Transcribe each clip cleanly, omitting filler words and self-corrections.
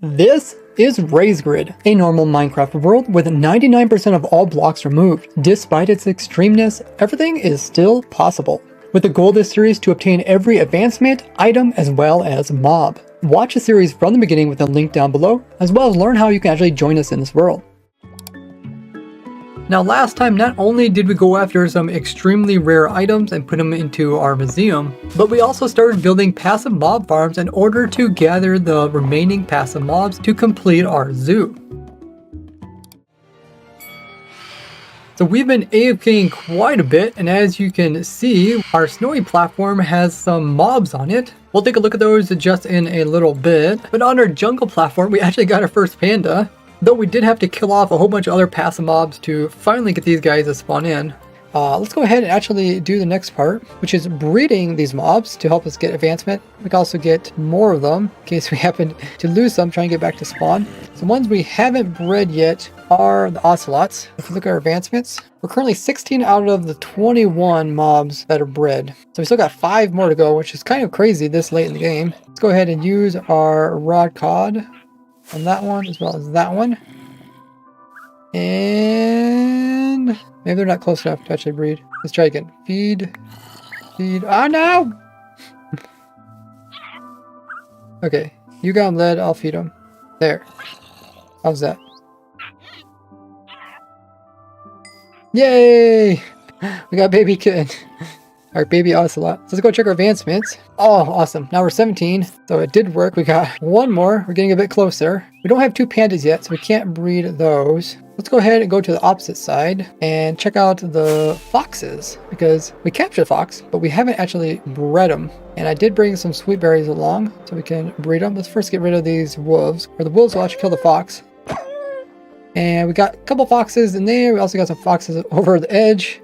This is RaiseGrid, a normal Minecraft world with 99% of all blocks removed. Despite its extremeness, everything is still possible. With the goal of this series to obtain every advancement, item, as well as mob. Watch the series from the beginning with a link down below, as well as learn how you can actually join us in this world. Now last time, not only did we go after some extremely rare items and put them into our museum, but we also started building passive mob farms in order to gather the remaining passive mobs to complete our zoo. So we've been AFKing quite a bit, and as you can see, our snowy platform has some mobs on it. We'll take a look at those just in a little bit. But on our jungle platform, we actually got our first panda. Though we did have to kill off a whole bunch of other passive mobs to finally get these guys to spawn in. Let's go ahead and actually do the next part, which is breeding these mobs to help us get advancement. We can also get more of them in case we happen to lose some, try and get back to spawn. The ones we haven't bred yet are the ocelots. If we look at our advancements, we're currently 16 out of the 21 mobs that are bred. So we still got 5 more to go, which is kind of crazy this late in the game. Let's go ahead and use our rod cod on that one as well as that one. And maybe they're not close enough to actually breed. Let's try again. Feed. Oh no! Okay, you got them led, I'll feed them. There. How's that? Yay! We got baby kitten. Our baby ocelot. So let's go check our advancements. Oh, awesome. Now we're 17. So it did work. We got one more. We're getting a bit closer. We don't have 2 pandas yet, so we can't breed those. Let's go ahead and go to the opposite side and check out the foxes, because we captured a fox, but we haven't actually bred them. And I did bring some sweet berries along so we can breed them. Let's first get rid of these wolves, or the wolves will actually kill the fox. And we got a couple foxes in there. We also got some foxes over the edge.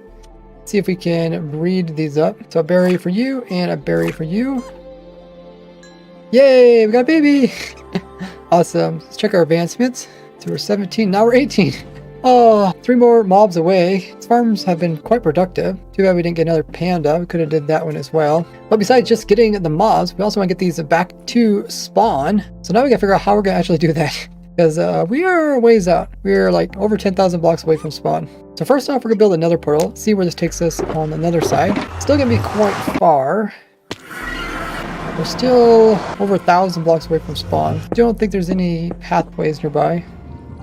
See if we can breed these up. So a berry for you and a berry for you. Yay, we got a baby. Awesome. Let's check our advancements. So we're 17, now we're 18. Oh, 3 more mobs away. These farms have been quite productive. Too bad we didn't get another panda. We could have did that one as well. But besides just getting the mobs, we also want to get these back to spawn. So now we gotta figure out how we're gonna actually do that. Because we are a ways out. We're like over 10,000 blocks away from spawn. So first off, we're gonna build another portal. See where this takes us on another side. Still gonna be quite far. We're still over 1,000 blocks away from spawn. Don't think there's any pathways nearby.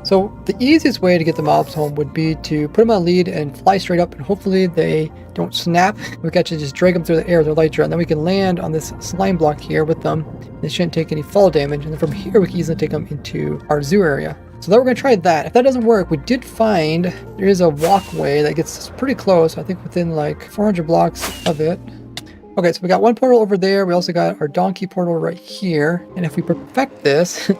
So the easiest way to get the mobs home would be to put them on a lead and fly straight up, and hopefully they don't snap. We can actually just drag them through the air with our elytra, and then we can land on this slime block here with them. They shouldn't take any fall damage, and then from here we can easily take them into our zoo area. So then we're going to try that. If that doesn't work, we did find there is a walkway that gets pretty close, I think within like 400 blocks of it. Okay, so we got one portal over there. We also got our donkey portal right here. And if we perfect this, we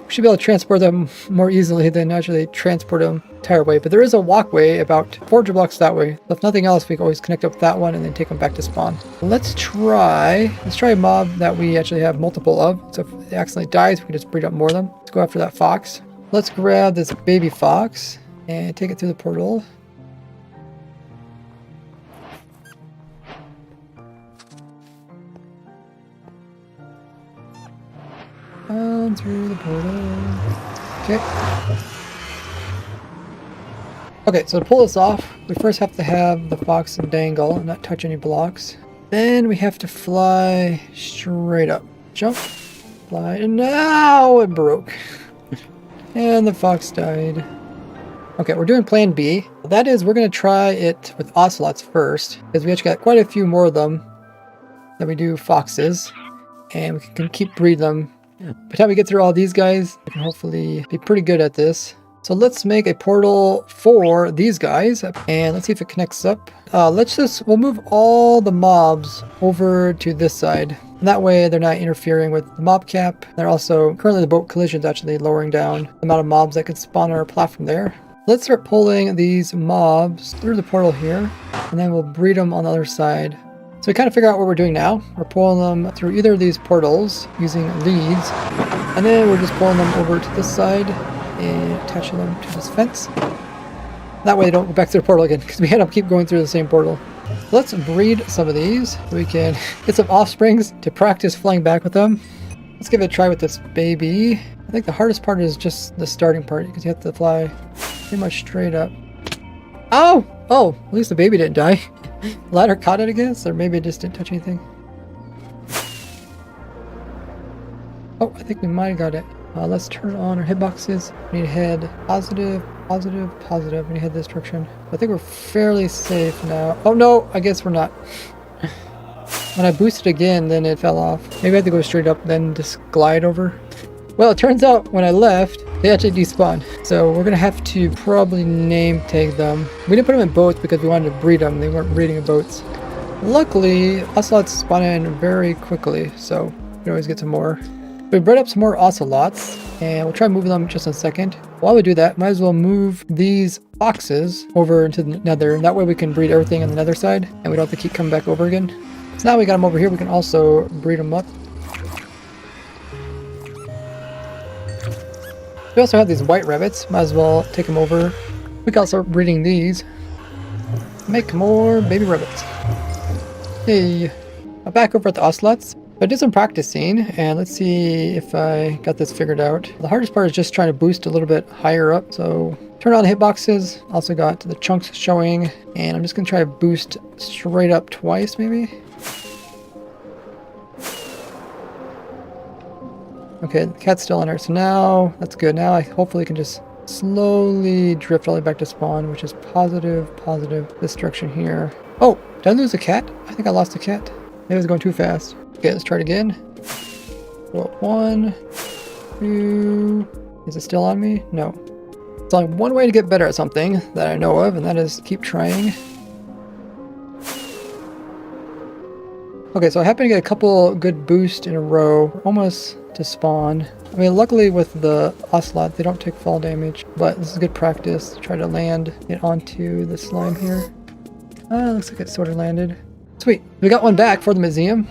should be able to transport them more easily than actually transport them the entire way. But there is a walkway about 400 blocks that way. So if nothing else, we can always connect up with that one and then take them back to spawn. Let's try a mob that we actually have multiple of. So if it accidentally dies, we can just breed up more of them. Let's go after that fox. Let's grab this baby fox and take it through the portal. On through the portal. Okay. Okay, so to pull this off, we first have to have the fox and dangle and not touch any blocks. Then we have to fly straight up. Jump, fly, and now it broke. And the fox died. Okay, we're doing plan B. That is, we're going to try it with ocelots first, because we actually got quite a few more of them than we do foxes. And we can keep breeding them. By the time we get through all these guys, we can hopefully be pretty good at this. So let's make a portal for these guys, and let's see if it connects up. We'll move all the mobs over to this side. And that way they're not interfering with the mob cap. They're also, currently the boat collision is actually lowering down the amount of mobs that can spawn on our platform there. Let's start pulling these mobs through the portal here, and then we'll breed them on the other side. So we kind of figure out what we're doing now. We're pulling them through either of these portals using leads, and then we're just pulling them over to this side and attaching them to this fence. That way they don't go back to the portal again, because we end up keep going through the same portal. Let's breed some of these so we can get some offsprings to practice flying back with them. Let's give it a try with this baby. I think the hardest part is just the starting part because you have to fly pretty much straight up. Oh! Oh, at least the baby didn't die. Ladder caught it, I guess, or maybe it just didn't touch anything. Oh, I think we might have got it. Let's turn on our hitboxes. We need to head positive, positive, positive. We need to head this direction. I think we're fairly safe now. Oh no, I guess we're not. When I boosted again, then it fell off. Maybe I have to go straight up, then just glide over. Well, it turns out when I left, they actually despawned. So we're gonna have to probably name tag them. We didn't put them in boats because we wanted to breed them. They weren't breeding in boats. Luckily, ocelots spawn in very quickly, so we can always get some more. We bred up some more ocelots, and we'll try moving them just in a second. While we do that, might as well move these boxes over into the nether, and that way we can breed everything on the nether side, and we don't have to keep coming back over again. So now we got them over here, we can also breed them up. We also have these white rabbits, might as well take them over. We can also start breeding these. Make more baby rabbits. Hey, I'm back over at the ocelots. I did some practicing, and let's see if I got this figured out. The hardest part is just trying to boost a little bit higher up. So turn on the hitboxes. Also got the chunks showing, and I'm just gonna try to boost straight up twice, maybe. Okay, the cat's still in there, so now that's good. Now I hopefully can just slowly drift all the way back to spawn, which is positive, positive, this direction here. Oh, did I lose a cat? I think I lost a cat. Maybe I was going too fast. Okay, let's try it again. Well, 1, 2, is it still on me? No. There's only one way to get better at something that I know of, and that is keep trying. Okay, so I happen to get a couple good boosts in a row, almost to spawn. I mean, luckily with the ocelot, they don't take fall damage, but this is good practice. Try to land it onto the slime here. Looks like it sort of landed. Sweet, we got one back for the museum.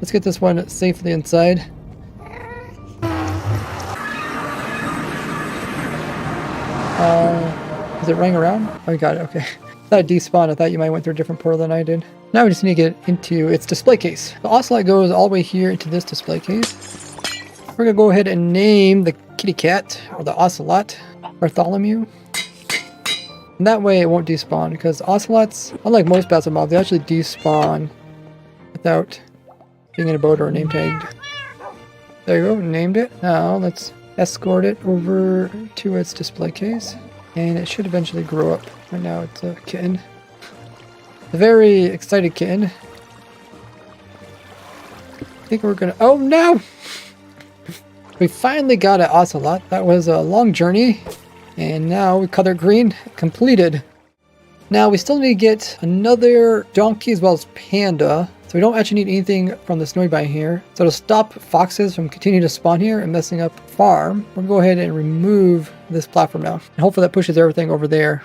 Let's get this one safely inside. Is it running around? Oh, we got it, okay. I thought it despawned. I thought you might have went through a different portal than I did. Now we just need to get into its display case. The ocelot goes all the way here into this display case. We're gonna go ahead and name the kitty cat, or the ocelot, Bartholomew. And that way it won't despawn, because ocelots, unlike most bats mobs, they actually despawn without being in a boat or name tagged. There you go, named it. Now let's escort it over to its display case, and it should eventually grow up. Right now it's a kitten. A very excited kitten. I think we're gonna, oh no! We finally got an ocelot. That was a long journey, and now we color green, completed. Now we still need to get another donkey as well as panda. So we don't actually need anything from the snowy biome here. So to stop foxes from continuing to spawn here and messing up the farm, we're gonna go ahead and remove this platform now. And hopefully that pushes everything over there.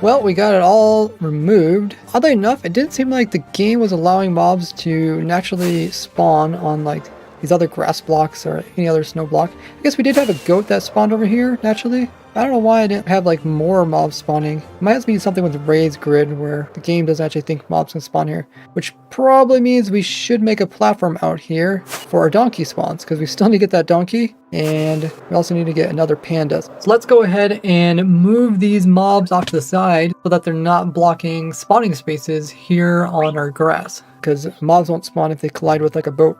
Well, we got it all removed. Oddly enough, it didn't seem like the game was allowing mobs to naturally spawn on like these other grass blocks or any other snow block. I guess we did have a goat that spawned over here naturally. I don't know why I didn't have like more mobs spawning. It might be something with the raised grid where the game doesn't actually think mobs can spawn here, which probably means we should make a platform out here for our donkey spawns, because we still need to get that donkey, and we also need to get another panda. So let's go ahead and move these mobs off to the side so that they're not blocking spawning spaces here on our grass, because mobs won't spawn if they collide with like a boat.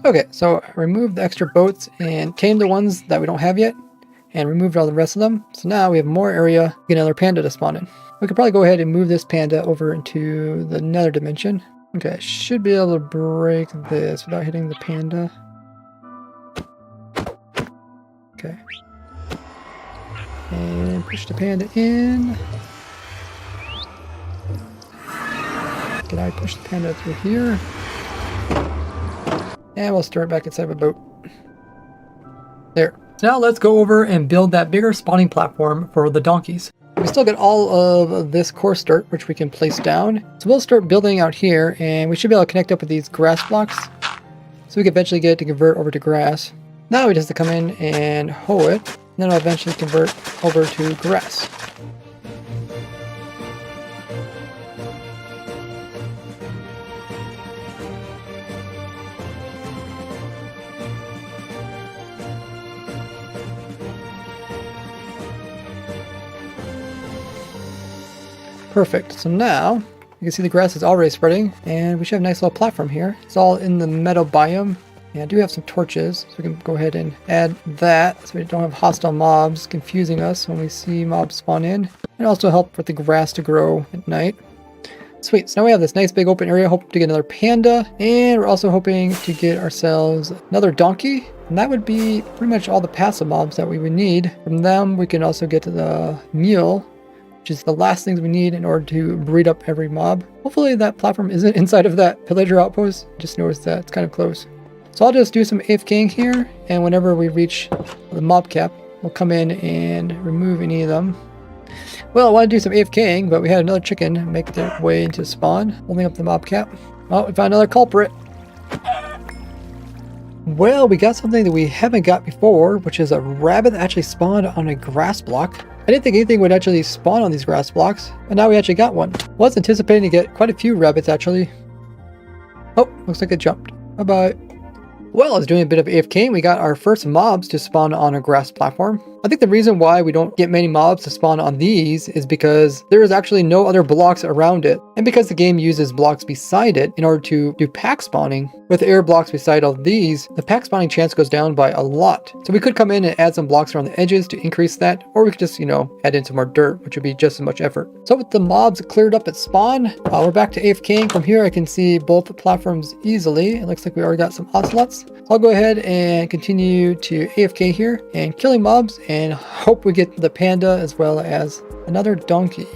Okay, so remove the extra boats and tame the ones that we don't have yet, and removed all the rest of them. So now we have more area to get another panda to spawn in. We could probably go ahead and move this panda over into the nether dimension. Okay, I should be able to break this without hitting the panda. Okay. And push the panda in. Can I push the panda through here? And we'll start back inside of a boat. There. So now let's go over and build that bigger spawning platform for the donkeys. We still got all of this coarse dirt, which we can place down. So we'll start building out here, and we should be able to connect up with these grass blocks, so we can eventually get it to convert over to grass. Now we just have to come in and hoe it. and then I'll eventually convert over to grass. Perfect. So now you can see the grass is already spreading, and we should have a nice little platform here. It's all in the meadow biome. And I do have some torches, so we can go ahead and add that so we don't have hostile mobs confusing us when we see mobs spawn in. And also help for the grass to grow at night. Sweet, so now we have this nice big open area. Hope to get another panda, and we're also hoping to get ourselves another donkey. And that would be pretty much all the passive mobs that we would need. From them, we can also get to the mule, which is the last things we need in order to breed up every mob. Hopefully that platform isn't inside of that pillager outpost. Just noticed that it's kind of close. So I'll just do some AFKing here, and whenever we reach the mob cap, we'll come in and remove any of them. Well, I want to do some AFKing, but we had another chicken make their way into spawn, holding up the mob cap. Oh, we found another culprit. Well, we got something that we haven't got before, which is a rabbit that actually spawned on a grass block. I didn't think anything would actually spawn on these grass blocks, and now we actually got one. I was anticipating to get quite a few rabbits, actually. Oh, looks like it jumped. Bye-bye. Well, I was doing a bit of AFK, and we got our first mobs to spawn on a grass platform. I think the reason why we don't get many mobs to spawn on these is because there is actually no other blocks around it, and because the game uses blocks beside it in order to do pack spawning. With air blocks beside all these, the pack spawning chance goes down by a lot. So we could come in and add some blocks around the edges to increase that, or we could just, add in some more dirt, which would be just as much effort. So with the mobs cleared up at spawn, we're back to AFKing. From here I can see both platforms easily. It looks like we already got some ocelots. I'll go ahead and continue to AFK here and killing mobs, and hope we get the panda as well as another donkey.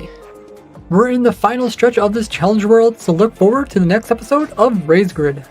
We're in the final stretch of this challenge world, so look forward to the next episode of Raised Grid.